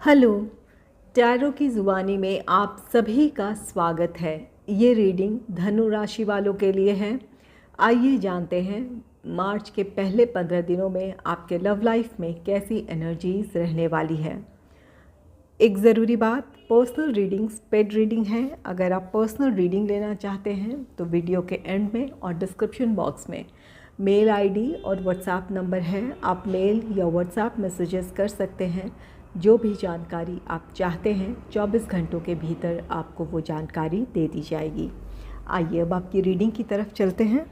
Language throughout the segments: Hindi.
हेलो। टैरो की ज़ुबानी में आप सभी का स्वागत है। ये रीडिंग धनु राशि वालों के लिए है। आइए जानते हैं मार्च के पहले 15 दिनों में आपके लव लाइफ में कैसी एनर्जीज रहने वाली है। एक ज़रूरी बात, पर्सनल रीडिंग्स पेड रीडिंग है। अगर आप पर्सनल रीडिंग लेना चाहते हैं तो वीडियो के एंड में और डिस्क्रिप्शन बॉक्स में मेल आईडी और व्हाट्सएप नंबर है। आप मेल या व्हाट्सएप मैसेजेस कर सकते हैं। जो भी जानकारी आप चाहते हैं 24 घंटों के भीतर आपको वो जानकारी दे दी जाएगी। आइए अब आपकी रीडिंग की तरफ चलते हैं।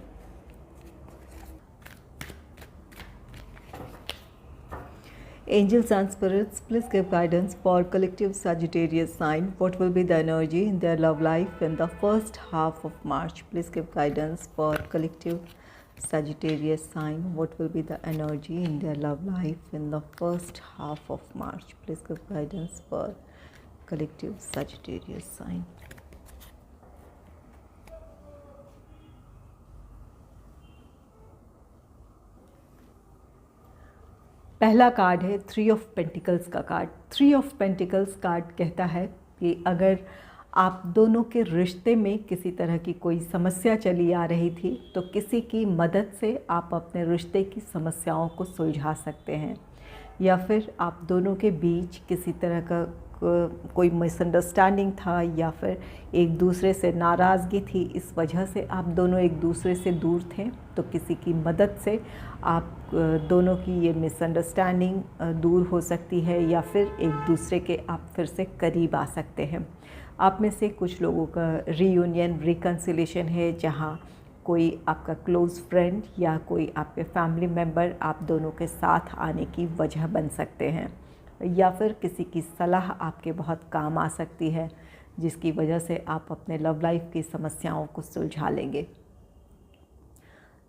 Angels and spirits, please give guidance for collective Sagittarius sign. What will be the energy in their love life in the first half of March? Please give guidance for collective Sagittarius sign. What will be the energy in their love life in the first half of March? Please give guidance for collective Sagittarius sign. पहला कार्ड है थ्री ऑफ पेंटिकल्स का card. Three of pentacles card कहता है कि अगर आप दोनों के रिश्ते में किसी तरह की कोई समस्या चली आ रही थी तो किसी की मदद से आप अपने रिश्ते की समस्याओं को सुलझा सकते हैं, या फिर आप दोनों के बीच किसी तरह का कोई मिसअंडरस्टैंडिंग था या फिर एक दूसरे से नाराज़गी थी, इस वजह से आप दोनों एक दूसरे से दूर थे। तो किसी की मदद से आप दोनों की ये मिसअंडरस्टैंडिंग दूर हो सकती है, या फिर एक दूसरे के आप फिर से करीब आ सकते हैं। आप में से कुछ लोगों का रीयूनियन रिकन्सिलेशन है, जहाँ कोई आपका क्लोज़ फ्रेंड या कोई आपके फैमिली मेम्बर आप दोनों के साथ आने की वजह बन सकते हैं, या फिर किसी की सलाह आपके बहुत काम आ सकती है जिसकी वजह से आप अपने लव लाइफ की समस्याओं को सुलझा लेंगे।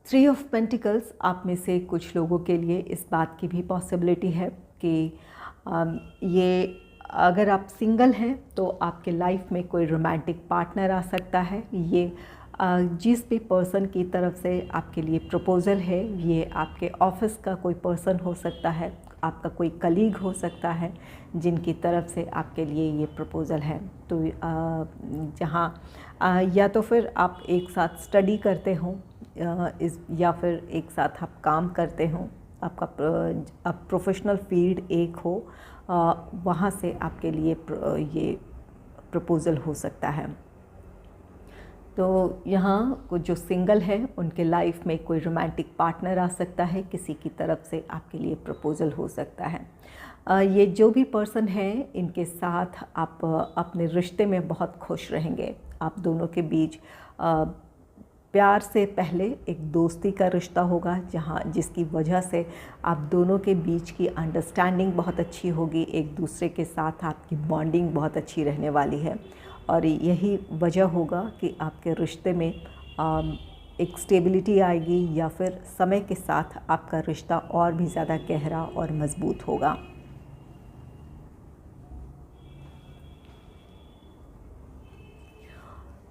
थ्री ऑफ पेंटिकल्स आप में से कुछ लोगों के लिए इस बात की भी पॉसिबिलिटी है कि ये अगर आप सिंगल हैं तो आपके लाइफ में कोई रोमांटिक पार्टनर आ सकता है। ये जिस भी पर्सन की तरफ से आपके लिए प्रपोज़ल है, ये आपके ऑफिस का कोई पर्सन हो सकता है, आपका कोई कलीग हो सकता है जिनकी तरफ से आपके लिए ये प्रपोज़ल है। तो जहाँ या तो फिर आप एक साथ स्टडी करते हो या फिर एक साथ आप काम करते हो, आपका प्रोफेशनल फील्ड एक हो, वहाँ से आपके लिए ये प्रपोज़ल हो सकता है। तो यहाँ को जो सिंगल है उनके लाइफ में कोई रोमांटिक पार्टनर आ सकता है, किसी की तरफ से आपके लिए प्रपोज़ल हो सकता है। ये जो भी पर्सन है इनके साथ आप अपने रिश्ते में बहुत खुश रहेंगे। आप दोनों के बीच प्यार से पहले एक दोस्ती का रिश्ता होगा, जिसकी वजह से आप दोनों के बीच की अंडरस्टैंडिंग बहुत अच्छी होगी, एक दूसरे के साथ आपकी बॉन्डिंग बहुत अच्छी रहने वाली है। और यही वजह होगा कि आपके रिश्ते में एक स्टेबिलिटी आएगी, या फिर समय के साथ आपका रिश्ता और भी ज़्यादा गहरा और मज़बूत होगा।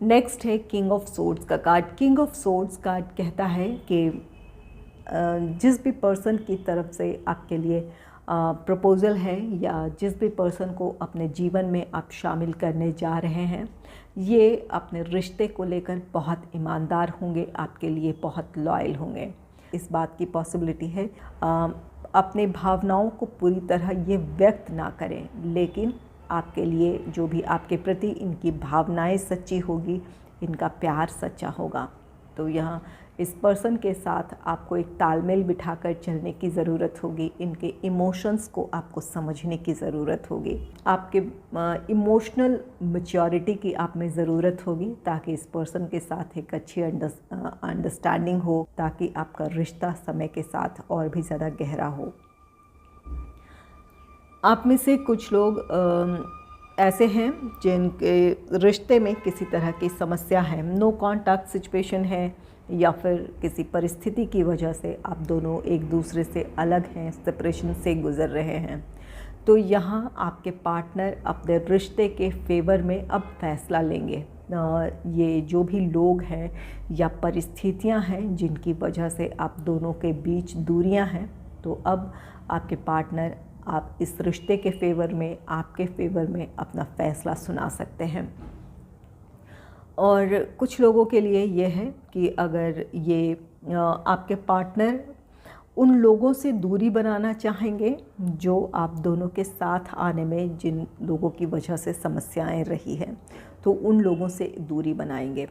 नेक्स्ट है किंग ऑफ सोर्ड्स का card. King of swords card कहता है कि जिस भी पर्सन की तरफ से आपके लिए प्रपोज़ल है, या जिस भी पर्सन को अपने जीवन में आप शामिल करने जा रहे हैं, ये अपने रिश्ते को लेकर बहुत ईमानदार होंगे, आपके लिए बहुत लॉयल होंगे। इस बात की पॉसिबिलिटी है अपने भावनाओं को पूरी तरह ये व्यक्त ना करें, लेकिन आपके लिए जो भी आपके प्रति इनकी भावनाएं सच्ची होगी, इनका प्यार सच्चा होगा। तो यहाँ इस पर्सन के साथ आपको एक तालमेल बिठाकर चलने की ज़रूरत होगी, इनके इमोशंस को आपको समझने की ज़रूरत होगी, आपके इमोशनल मैच्योरिटी की आप में ज़रूरत होगी, ताकि इस पर्सन के साथ एक अच्छी अंडरस्टैंडिंग हो, ताकि आपका रिश्ता समय के साथ और भी ज़्यादा गहरा हो। आप में से कुछ लोग ऐसे हैं जिनके रिश्ते में किसी तरह की समस्या है, नो कॉन्टैक्ट सिचुएशन है, या फिर किसी परिस्थिति की वजह से आप दोनों एक दूसरे से अलग हैं, सेपरेशन से गुज़र रहे हैं। तो यहाँ आपके पार्टनर अपने रिश्ते के फेवर में अब फैसला लेंगे। ये जो भी लोग हैं या परिस्थितियाँ हैं जिनकी वजह से आप दोनों के बीच दूरियाँ हैं, तो अब आपके पार्टनर आप इस रिश्ते के फेवर में, आपके फेवर में अपना फ़ैसला सुना सकते हैं। और कुछ लोगों के लिए ये है कि अगर ये आपके पार्टनर उन लोगों से दूरी बनाना चाहेंगे जो आप दोनों के साथ आने में जिन लोगों की वजह से समस्याएं रही हैं, तो उन लोगों से दूरी बनाएंगे।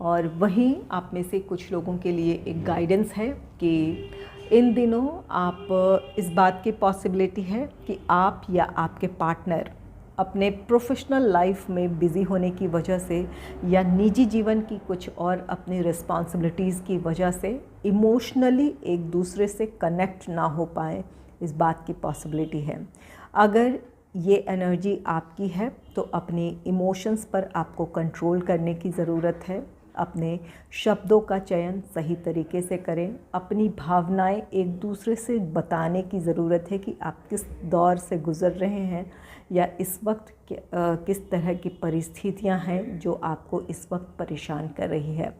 और वहीं आप में से कुछ लोगों के लिए एक गाइडेंस है कि इन दिनों आप इस बात की पॉसिबिलिटी है कि आप या आपके पार्टनर अपने प्रोफेशनल लाइफ में बिज़ी होने की वजह से या निजी जीवन की कुछ और अपनी रिस्पॉन्सिबिलिटीज़ की वजह से इमोशनली एक दूसरे से कनेक्ट ना हो पाए, इस बात की पॉसिबिलिटी है। अगर ये एनर्जी आपकी है तो अपने इमोशंस पर आपको कंट्रोल करने की ज़रूरत है। अपने शब्दों का चयन सही तरीके से करें। अपनी भावनाएं एक दूसरे से बताने की ज़रूरत है कि आप किस दौर से गुज़र रहे हैं या इस वक्त किस तरह की परिस्थितियां हैं जो आपको इस वक्त परेशान कर रही है।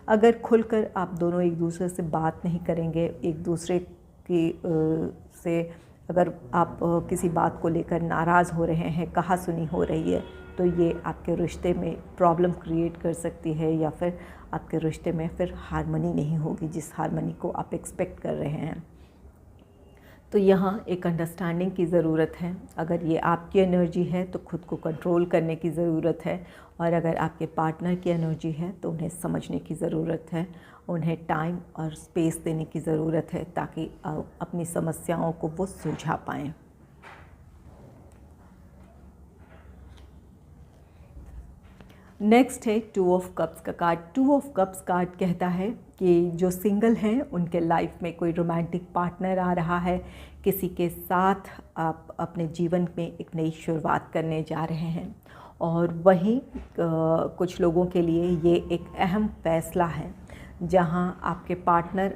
अगर खुलकर आप दोनों एक दूसरे से बात नहीं करेंगे, एक दूसरे की से अगर आप किसी बात को लेकर नाराज़ हो रहे हैं, कहासुनी हो रही है, तो ये आपके रिश्ते में प्रॉब्लम क्रिएट कर सकती है या फिर आपके रिश्ते में फिर हार्मनी नहीं होगी जिस हार्मनी को आप एक्सपेक्ट कर रहे हैं। तो यहाँ एक अंडरस्टैंडिंग की ज़रूरत है। अगर ये आपकी एनर्जी है तो खुद को कंट्रोल करने की ज़रूरत है, और अगर आपके पार्टनर की एनर्जी है तो उन्हें समझने की ज़रूरत है, उन्हें टाइम और स्पेस देने की ज़रूरत है ताकि अपनी समस्याओं को वो सुलझा पाएँ। नेक्स्ट है 2 ऑफ कप्स का कार्ड। 2 ऑफ कप्स कार्ड कहता है कि जो सिंगल हैं उनके लाइफ में कोई रोमांटिक पार्टनर आ रहा है, किसी के साथ आप अपने जीवन में एक नई शुरुआत करने जा रहे हैं। और वहीं कुछ लोगों के लिए ये एक अहम फैसला है जहां आपके पार्टनर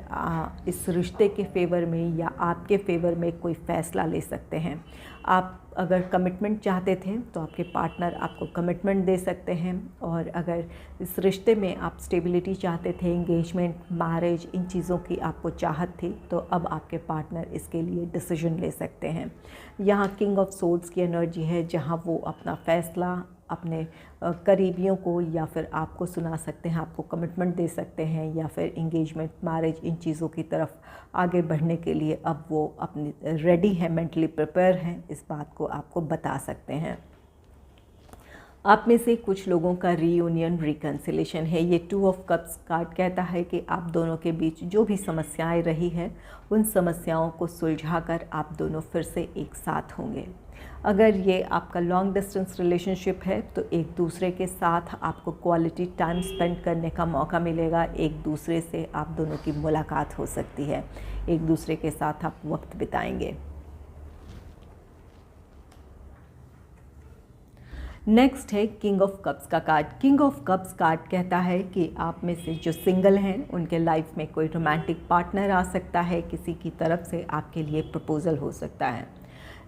इस रिश्ते के फेवर में या आपके फेवर में कोई फ़ैसला ले सकते हैं। आप अगर कमिटमेंट चाहते थे तो आपके पार्टनर आपको कमिटमेंट दे सकते हैं, और अगर इस रिश्ते में आप स्टेबिलिटी चाहते थे, एंगेजमेंट, मैरिज, इन चीज़ों की आपको चाहत थी, तो अब आपके पार्टनर इसके लिए डिसीजन ले सकते हैं। यहाँ किंग ऑफ सोर्ड्स की एनर्जी है जहाँ वो अपना फ़ैसला अपने करीबियों को या फिर आपको सुना सकते हैं, आपको कमिटमेंट दे सकते हैं, या फिर एंगेजमेंट, मैरिज, इन चीज़ों की तरफ आगे बढ़ने के लिए अब वो अपनी रेडी हैं, मेंटली प्रिपेयर हैं, इस बात को आपको बता सकते हैं। आप में से कुछ लोगों का रीयूनियन, रिकन्सिलेशन है। ये 2 ऑफ कप्स कार्ड कहता है कि आप दोनों के बीच जो भी समस्याएं रही हैं उन समस्याओं को सुलझाकर आप दोनों फिर से एक साथ होंगे। अगर ये आपका लॉन्ग डिस्टेंस रिलेशनशिप है तो एक दूसरे के साथ आपको क्वालिटी टाइम स्पेंड करने का मौका मिलेगा। एक दूसरे से आप दोनों की मुलाकात हो सकती है, एक दूसरे के साथ आप वक्त बिताएंगे। नेक्स्ट है किंग ऑफ कप्स का card. King of cups card कहता है कि आप में से जो सिंगल हैं उनके लाइफ में कोई रोमांटिक पार्टनर आ सकता है, किसी की तरफ से आपके लिए प्रपोज़ल हो सकता है।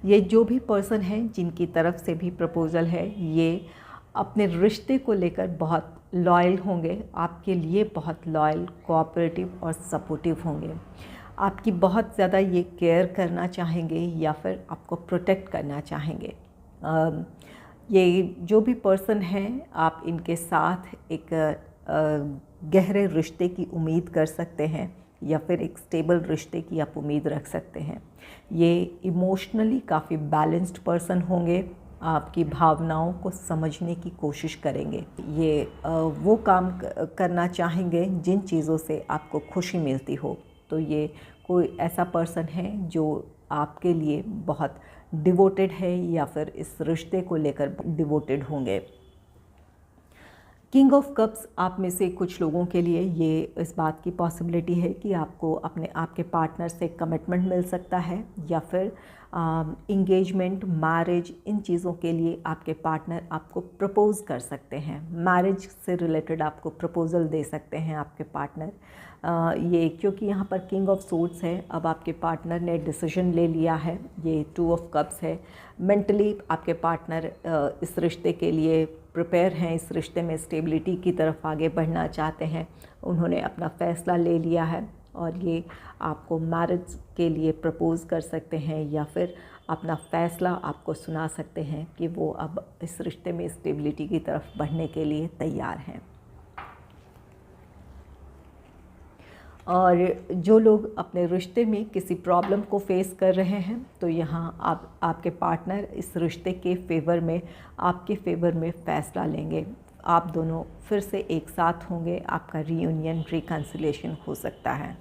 ये जो भी पर्सन है जिनकी तरफ से भी प्रपोज़ल है, ये अपने रिश्ते को लेकर बहुत लॉयल होंगे, आपके लिए बहुत लॉयल, कोऑपरेटिव और सपोर्टिव होंगे। आपकी बहुत ज़्यादा ये केयर करना चाहेंगे या फिर आपको प्रोटेक्ट करना चाहेंगे। ये जो भी पर्सन हैं, आप इनके साथ एक गहरे रिश्ते की उम्मीद कर सकते हैं या फिर एक स्टेबल रिश्ते की आप उम्मीद रख सकते हैं। ये इमोशनली काफ़ी बैलेंस्ड पर्सन होंगे, आपकी भावनाओं को समझने की कोशिश करेंगे। ये वो काम करना चाहेंगे जिन चीज़ों से आपको खुशी मिलती हो। तो ये कोई ऐसा पर्सन है जो आपके लिए बहुत डिवोटेड है या फिर इस रिश्ते को लेकर डिवोटेड होंगे। किंग ऑफ कप्स आप में से कुछ लोगों के लिए ये इस बात की पॉसिबिलिटी है कि आपको आपके पार्टनर से कमिटमेंट मिल सकता है या फिर इंगेजमेंट, मैरिज, इन चीज़ों के लिए आपके पार्टनर आपको प्रपोज़ कर सकते हैं। मैरिज से रिलेटेड आपको प्रपोज़ल दे सकते हैं आपके पार्टनर। ये क्योंकि यहाँ पर किंग ऑफ सोर्ड्स है, अब आपके पार्टनर ने डिसीजन ले लिया है। ये 2 ऑफ कप्स है। मेंटली आपके पार्टनर इस रिश्ते के लिए प्रिपेयर हैं, इस रिश्ते में स्टेबिलिटी की तरफ आगे बढ़ना चाहते हैं। उन्होंने अपना फ़ैसला ले लिया है और ये आपको मैरिज के लिए प्रपोज़ कर सकते हैं या फिर अपना फ़ैसला आपको सुना सकते हैं कि वो अब इस रिश्ते में स्टेबिलिटी की तरफ बढ़ने के लिए तैयार हैं। और जो लोग अपने रिश्ते में किसी प्रॉब्लम को फेस कर रहे हैं तो यहाँ आपके पार्टनर इस रिश्ते के फेवर में, आपके फेवर में फ़ैसला लेंगे। आप दोनों फिर से एक साथ होंगे, आपका रीयूनियन, रिकन्सिलिएशन हो सकता है।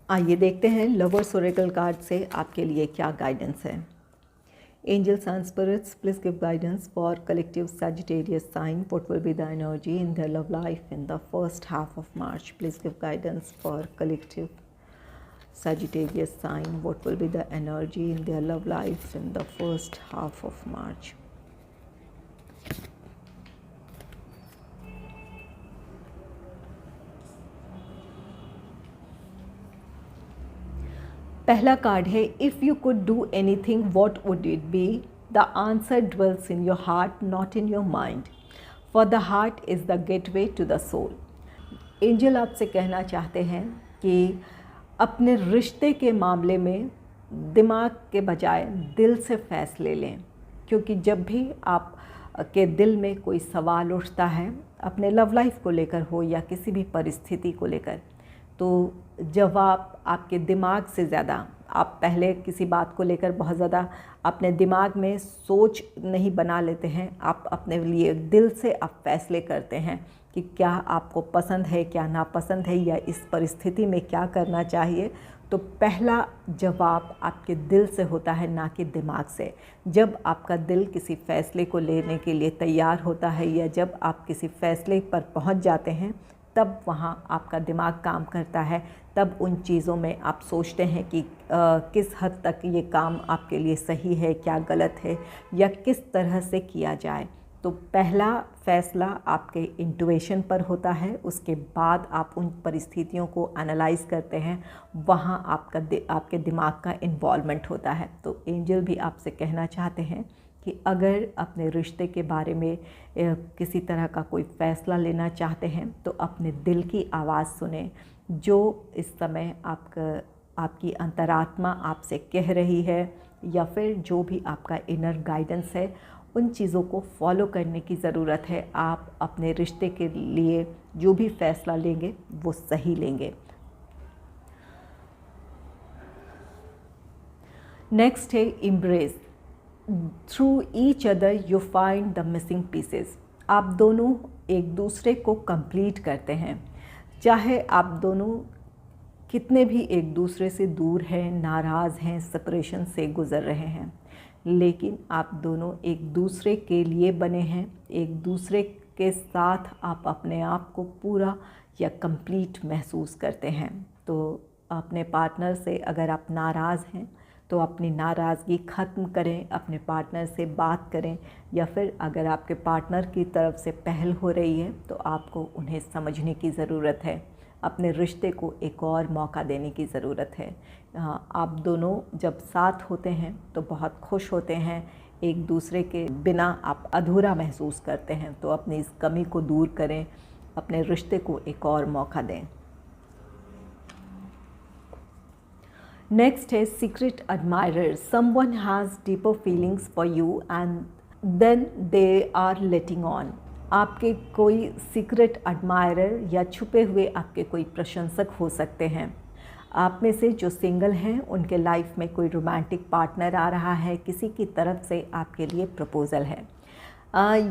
आइए देखते हैं लवर्स ओरेकल कार्ड से आपके लिए क्या गाइडेंस है। Angels and spirits, please give guidance for collective Sagittarius sign. What will be the energy in their love life in the first half of March? Please give guidance for collective Sagittarius sign. What will be the energy in their love life in the first half of March? पहला कार्ड है if you could do anything what would it be? The answer dwells in your heart not in your mind, for the heart is the gateway to the soul. Angel आपसे कहना चाहते हैं कि अपने रिश्ते के मामले में दिमाग के बजाय दिल से फैसले लें, क्योंकि जब भी आप के दिल में कोई सवाल उठता है अपने लव लाइफ को लेकर हो या किसी भी परिस्थिति को लेकर, तो जवाब आपके दिमाग से ज़्यादा, आप पहले किसी बात को लेकर बहुत ज़्यादा अपने दिमाग में सोच नहीं बना लेते हैं, आप अपने लिए दिल से आप फैसले करते हैं कि क्या आपको पसंद है, क्या नापसंद है, या इस परिस्थिति में क्या करना चाहिए। तो पहला जवाब आपके दिल से होता है, ना कि दिमाग से। जब आपका दिल किसी फ़ैसले को लेने के लिए तैयार होता है या जब आप किसी फ़ैसले पर पहुंच जाते हैं, तब वहाँ आपका दिमाग काम करता है। तब उन चीज़ों में आप सोचते हैं कि किस हद तक ये काम आपके लिए सही है, क्या गलत है, या किस तरह से किया जाए। तो पहला फ़ैसला आपके इंट्यूशन पर होता है, उसके बाद आप उन परिस्थितियों को एनालाइज़ करते हैं, वहाँ आपके दिमाग का इन्वॉल्वमेंट होता है। तो एंजल भी आपसे कहना चाहते हैं कि अगर अपने रिश्ते के बारे में किसी तरह का कोई फ़ैसला लेना चाहते हैं तो अपने दिल की आवाज़ सुने, जो इस समय आपकी अंतरात्मा आपसे कह रही है, या फिर जो भी आपका इनर गाइडेंस है, उन चीज़ों को फॉलो करने की ज़रूरत है। आप अपने रिश्ते के लिए जो भी फ़ैसला लेंगे वो सही लेंगे। नेक्स्ट है embrace. Through each other you find the missing pieces. आप दोनों एक दूसरे को कंप्लीट करते हैं, चाहे आप दोनों कितने भी एक दूसरे से दूर हैं, नाराज़ हैं, सेपरेशन से गुज़र रहे हैं, लेकिन आप दोनों एक दूसरे के लिए बने हैं। एक दूसरे के साथ आप अपने आप को पूरा या कंप्लीट महसूस करते हैं। तो अपने पार्टनर से अगर आप नाराज़ हैं तो अपनी नाराज़गी ख़त्म करें, अपने पार्टनर से बात करें, या फिर अगर आपके पार्टनर की तरफ से पहल हो रही है तो आपको उन्हें समझने की ज़रूरत है। अपने रिश्ते को एक और मौका देने की ज़रूरत है। आप दोनों जब साथ होते हैं तो बहुत खुश होते हैं, एक दूसरे के बिना आप अधूरा महसूस करते हैं। तो अपनी इस कमी को दूर करें, अपने रिश्ते को एक और मौका दें। नेक्स्ट है secret admirer. Someone has deeper feelings for you and then they are letting on. आपके कोई सीक्रेट एडमायरर या छुपे हुए आपके कोई प्रशंसक हो सकते हैं। आप में से जो सिंगल हैं उनके लाइफ में कोई रोमांटिक पार्टनर आ रहा है, किसी की तरफ से आपके लिए प्रपोज़ल है।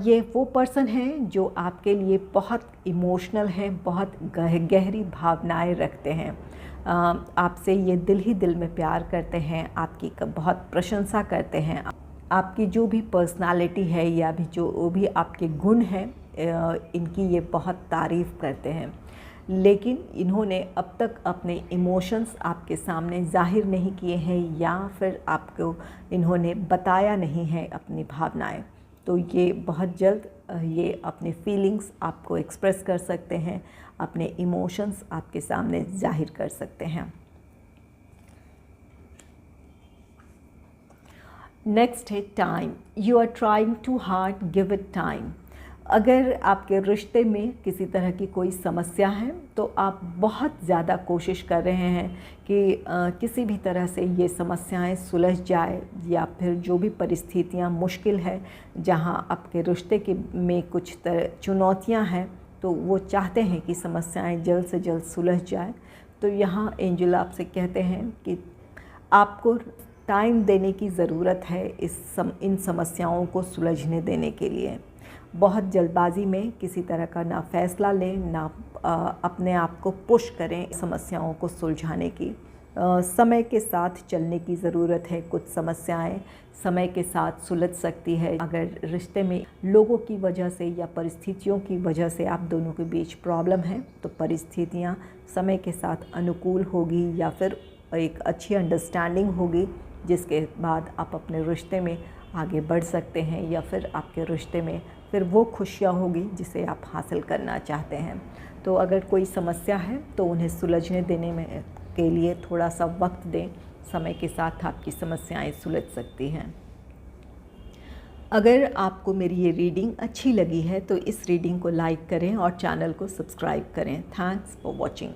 ये वो पर्सन हैं जो आपके लिए बहुत इमोशनल हैं, बहुत गहरी भावनाएं रखते हैं। आपसे ये दिल ही दिल में प्यार करते हैं, आपकी बहुत प्रशंसा करते हैं। आपकी जो भी पर्सनालिटी है या भी जो भी आपके गुण हैं, इनकी ये बहुत तारीफ़ करते हैं। लेकिन इन्होंने अब तक अपने इमोशंस आपके सामने ज़ाहिर नहीं किए हैं, या फिर आपको इन्होंने बताया नहीं है अपनी भावनाएं। तो ये बहुत जल्द ये अपनी फीलिंग्स आपको एक्सप्रेस कर सकते हैं, अपने इमोशंस आपके सामने ज़ाहिर कर सकते हैं। नेक्स्ट है time. You are trying too hard, give it time. अगर आपके रिश्ते में किसी तरह की कोई समस्या है तो आप बहुत ज़्यादा कोशिश कर रहे हैं कि किसी भी तरह से ये समस्याएं सुलझ जाए, या फिर जो भी परिस्थितियां मुश्किल है, जहां आपके रिश्ते के में कुछ चुनौतियां हैं, तो वो चाहते हैं कि समस्याएं जल्द से जल्द सुलझ जाए। तो यहाँ एंजल आपसे कहते हैं कि आपको टाइम देने की ज़रूरत है इन समस्याओं को सुलझने देने के लिए। बहुत जल्दबाजी में किसी तरह का ना फैसला लें, ना अपने आप को पुश करें समस्याओं को सुलझाने की। समय के साथ चलने की ज़रूरत है। कुछ समस्याएं समय के साथ सुलझ सकती है। अगर रिश्ते में लोगों की वजह से या परिस्थितियों की वजह से आप दोनों के बीच प्रॉब्लम है, तो परिस्थितियां समय के साथ अनुकूल होगी, या फिर एक अच्छी अंडरस्टैंडिंग होगी, जिसके बाद आप अपने रिश्ते में आगे बढ़ सकते हैं, या फिर आपके रिश्ते में फिर वो खुशियाँ होगी जिसे आप हासिल करना चाहते हैं। तो अगर कोई समस्या है तो उन्हें सुलझने देने में के लिए थोड़ा सा वक्त दें। समय के साथ आपकी समस्याएं सुलझ सकती हैं। अगर आपको मेरी ये रीडिंग अच्छी लगी है तो इस रीडिंग को लाइक करें और चैनल को सब्सक्राइब करें। Thanks for watching.